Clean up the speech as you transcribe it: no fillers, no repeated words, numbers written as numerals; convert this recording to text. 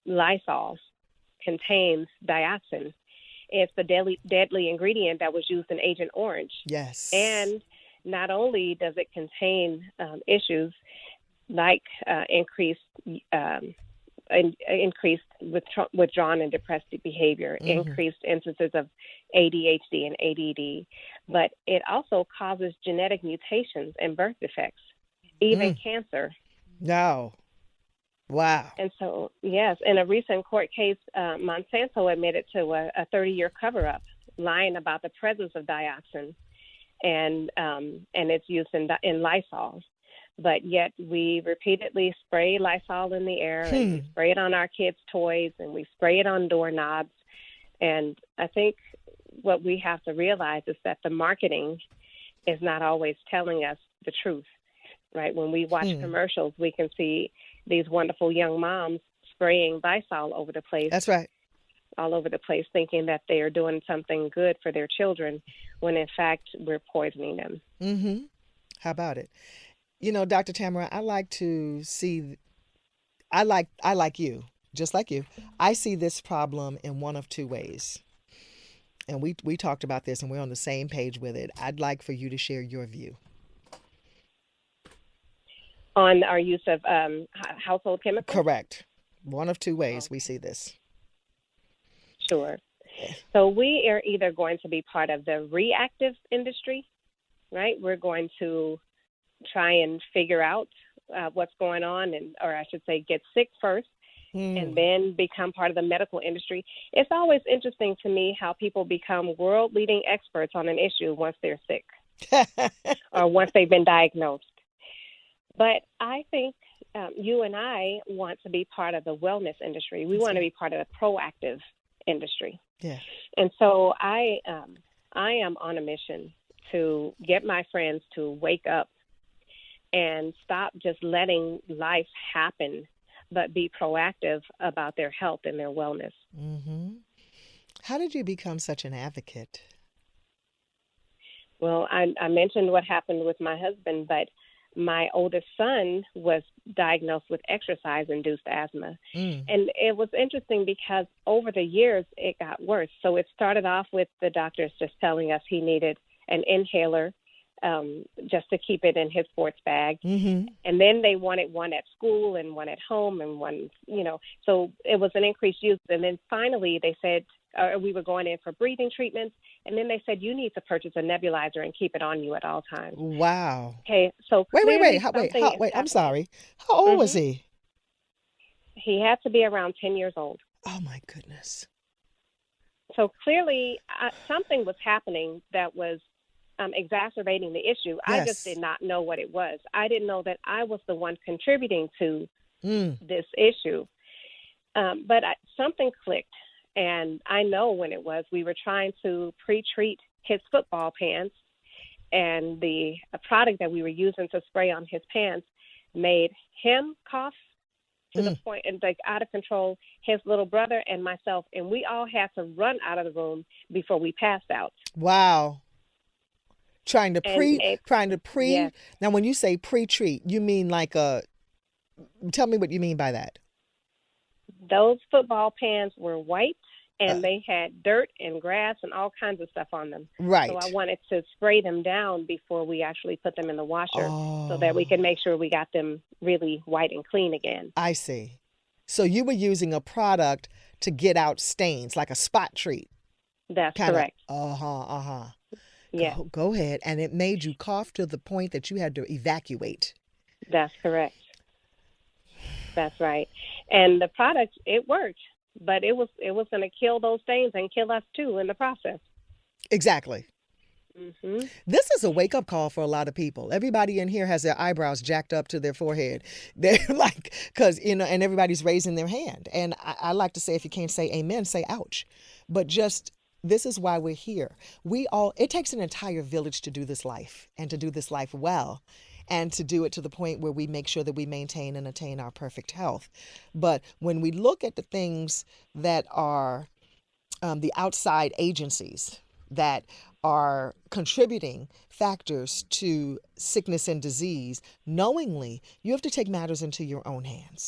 Lysol contains dioxin. It's the deadly ingredient that was used in Agent Orange. Yes. And not only does it contain issues like increased withdrawn and depressed behavior, Mm-hmm. increased instances of ADHD and ADD, but it also causes genetic mutations and birth defects, even Mm. cancer. No. Wow. And so, yes, in a recent court case, Monsanto admitted to a 30-year cover-up, lying about the presence of dioxin and its use in Lysol. But yet we repeatedly spray Lysol in the air, and we Hmm. spray it on our kids' toys, and we spray it on doorknobs. And I think what we have to realize is that the marketing is not always telling us the truth, right? When we watch Hmm. commercials, we can see these wonderful young moms spraying Lysol That's right. all over the place, thinking that they are doing something good for their children, when in fact we're poisoning them. Mm-hmm. How about it? Dr. Tamara, I like to see, I like you, just like you. I see this problem in one of two ways. And we talked about this and we're on the same page with it. I'd like for you to share your view. On our use of household chemicals? Correct. One of two ways we Okay, see this. sure. So we are either going to be part of the reactive industry, right? We're going to try and figure out what's going on, or I should say, get sick first, and Hmm. then become part of the medical industry. It's always interesting to me how people become world-leading experts on an issue once they're sick or once they've been diagnosed. But I think you and I want to be part of the wellness industry. We That's want to right. be part of the proactive industry. Yeah. And so I am on a mission to get my friends to wake up and stop just letting life happen, but be proactive about their health and their wellness. Mm-hmm. How did you become such an advocate? Well, I mentioned what happened with my husband, but my oldest son was diagnosed with exercise-induced asthma. Mm. And it was interesting because over the years, it got worse. So it started off with the doctors just telling us he needed an inhaler just to keep it in his sports bag. Mm-hmm. And then they wanted one at school and one at home and one, so it was an increased use. And then finally they said we were going in for breathing treatments. And then they said, you need to purchase a nebulizer and keep it on you at all times. Wow. Okay, so Wait, wait, wait. clearly something is Wait. I'm happening. sorry. How old was hmm he? He had to be around 10 years old. Oh my goodness. So clearly something was happening that was exacerbating the issue. I just did Yes. not know what it was. I didn't know that I was the one contributing to Mm. this issue. But something clicked, and I know when it was. We were trying to pre-treat his football pants, and the product that we were using to spray on his pants made him cough to the Mm. point and like out of control, his little brother and myself, and we all had to run out of the room before we passed out. Wow. And it, Trying to pre. yes, Now, when you say pre-treat, you mean like a, tell me what you mean by that. those football pants were white Uh, and they had dirt and grass and all kinds of stuff on them. So I right. wanted to spray them down before we actually put them in the washer so that we Oh, could make sure we got them really white and clean again. I see. So you were using a product to get out stains, like a spot treat, That's kind of. correct. Uh-huh, uh-huh. Yes, Go ahead. And it made you cough to the point that you had to evacuate. that's correct. That's right. And the product, it worked, but it was going to kill those stains and kill us too in the process. Exactly. hmm This is a wake up call for a lot of people. Everybody in here has their eyebrows jacked up to their forehead. They're like, because, and everybody's raising their hand. And I like to say, if you can't say amen, say ouch. But just, this is why we're here. It takes an entire village to do this life and to do this life well and to do it to the point where we make sure that we maintain and attain our perfect health. But when we look at the things that are the outside agencies that are contributing factors to sickness and disease, knowingly, you have to take matters into your own hands.